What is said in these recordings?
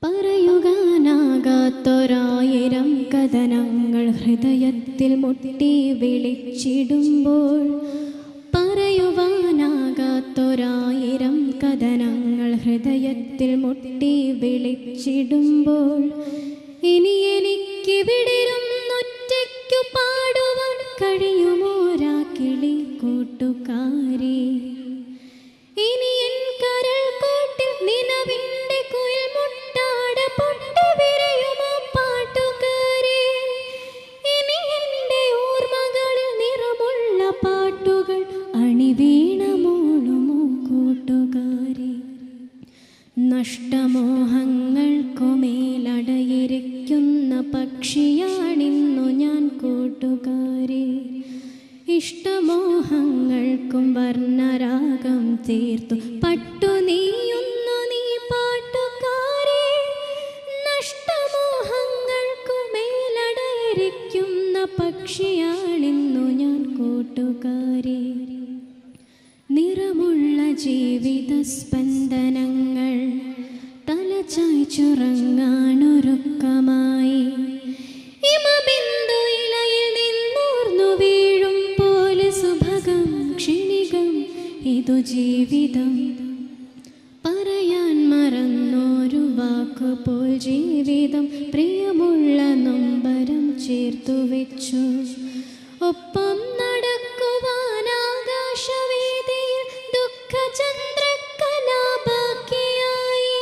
പറയുവാനാകാത്തൊരായിരം കഥനങ്ങൾ ഹൃദയത്തിൽ മുട്ടി വിളിച്ചിടുമ്പോൾ, പറയുവാനാകാത്തൊരായിരം കഥനങ്ങൾ ഹൃദയത്തിൽ മുട്ടി വിളിച്ചിടുമ്പോൾ, ഇനി എനിക്കിവിടിരുന്നൊറ്റയ്ക്കു പാടുവാൻ കഴിയുമോരാ കിളി കൂട്ടുകാരി. ഇനി എൻ കരൾ കൂട്ടിൽ നിലവിൻ്റെ കുയിൽ മുട്ടാട പൊട്ടി വിരയുമോ പാട്ടുകാരി. ഇനി എൻ്റെ ഓർമ്മകളിൽ നിറമുള്ള പാട്ടുകൾ അണിവീണ മൂളുമോ കൂട്ടുകാരി. നഷ്ടമോഹങ്ങൾക്കുമേലടയിരിക്കുന്ന പക്ഷിയാണിന്നു ഞാൻ കൂട്ടുകാരി. ഇഷ്ടമോഹങ്ങൾക്കും വർണ്ണരാഗം തീർത്തു പട്ടു നീയുന്നു നീ പാട്ടുകാരി. നഷ്ടമോഹങ്ങൾക്കുമേലടയിരിക്കുന്ന പക്ഷിയാണിന്നു ഞാൻ കൂട്ടുകാരി. നിറമുള്ള ജീവിത സ്പന്ദനങ്ങൾ തലചായ്ച്ചുറങ്ങാനൊരുക്കമായി, ഹിമബിന്ദു ഇലയിൽ നിന്നൂർന്നു വീഴും പോലെ സുഭഗം ക്ഷണികം ഇതു ജീവിതം. പറയാൻ മറന്നൊരു വാക്കുപോൽ ജീവിതം പ്രിയമുള്ള നൊമ്പരം ചേർത്തു വെച്ചു. ഒപ്പം നടക്കുവാൻ ആകാശവീതിയിൽ ദുഃഖചന്ദ്രക്കലാബാക്കിയായി.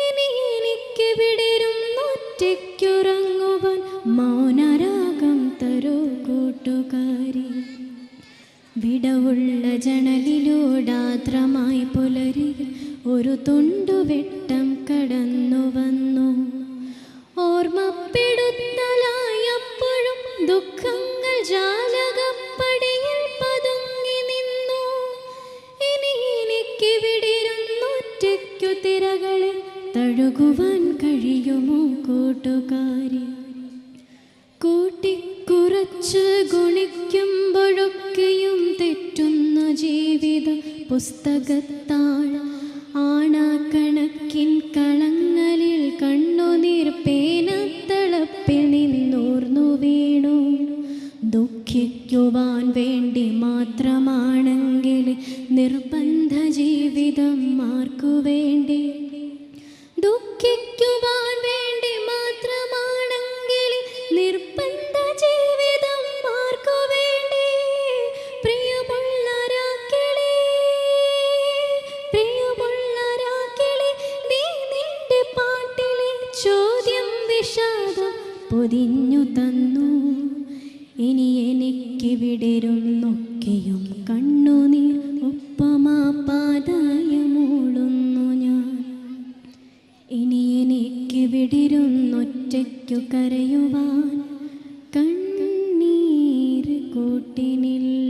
ഇനി എനിക്കിവിടിരുന്നൊറ്റയ്ക്കുറങ്ങുവാൻ മൗനരാഗം തരൂ കൂട്ടുകാരി. വിടവുള്ള ജനലിലൂടാത്രമായി പുലരിയിൽ ഒരു തുണ്ടുവെട്ടം കടന്നു വന്നു. ഓർമ്മപ്പെടുത്തലായപ്പോഴും ദുഃഖങ്ങൾ ജാലകപ്പടിയിൽ പതുങ്ങി നിന്നു. ഇനി എനിക്കിവിടിരുന്നൊറ്റയ്ക്കു തിരകളെ തഴുകുവാൻ കഴിയുമോ കൂട്ടുകാരി. കൂട്ടിക്കുറച്ച് ഗുണിക്കുമ്പോഴൊക്കെയും തെറ്റുന്ന ജീവിത പുസ്തകത്താൾ ആണാക്കണക്കിൻ കളങ്ങളിൽ കണ്ണുനീർ പേനത്തളപ്പിൽ നിന്നൂർന്നു വീണു. ദുഃഖിക്കുവാൻ വേണ്ടി മാത്രമാണെങ്കിൽ നിർബന്ധ ജീവിതം ആർക്കു വേണ്ടി. ദുഃഖിക്കുവാൻ വേണ്ടി മാത്രമാണെങ്കിൽ നിർബന്ധ ജീവിതം ആർക്കു വേണ്ടി. പ്രിയമുള്ള രാക്കിളി, പ്രിയമുള്ള രാക്കിളി, നീ നിന്റെ പാട്ടിലെ ചോദ്യം വിഷാദം പൊതിഞ്ഞു തന്നു. ഇനി എനിക്കിവിടിരുന്നൊക്കെയും കണ്ണുനീർ ഒപ്പമാ പാതായ മൂളുന്നു ഞാൻ. ഇനി എനിക്കിവിടിരുന്നൊറ്റയ്ക്കു കരയുവാൻ കണ്ണീർ കൂട്ടിനില്ല.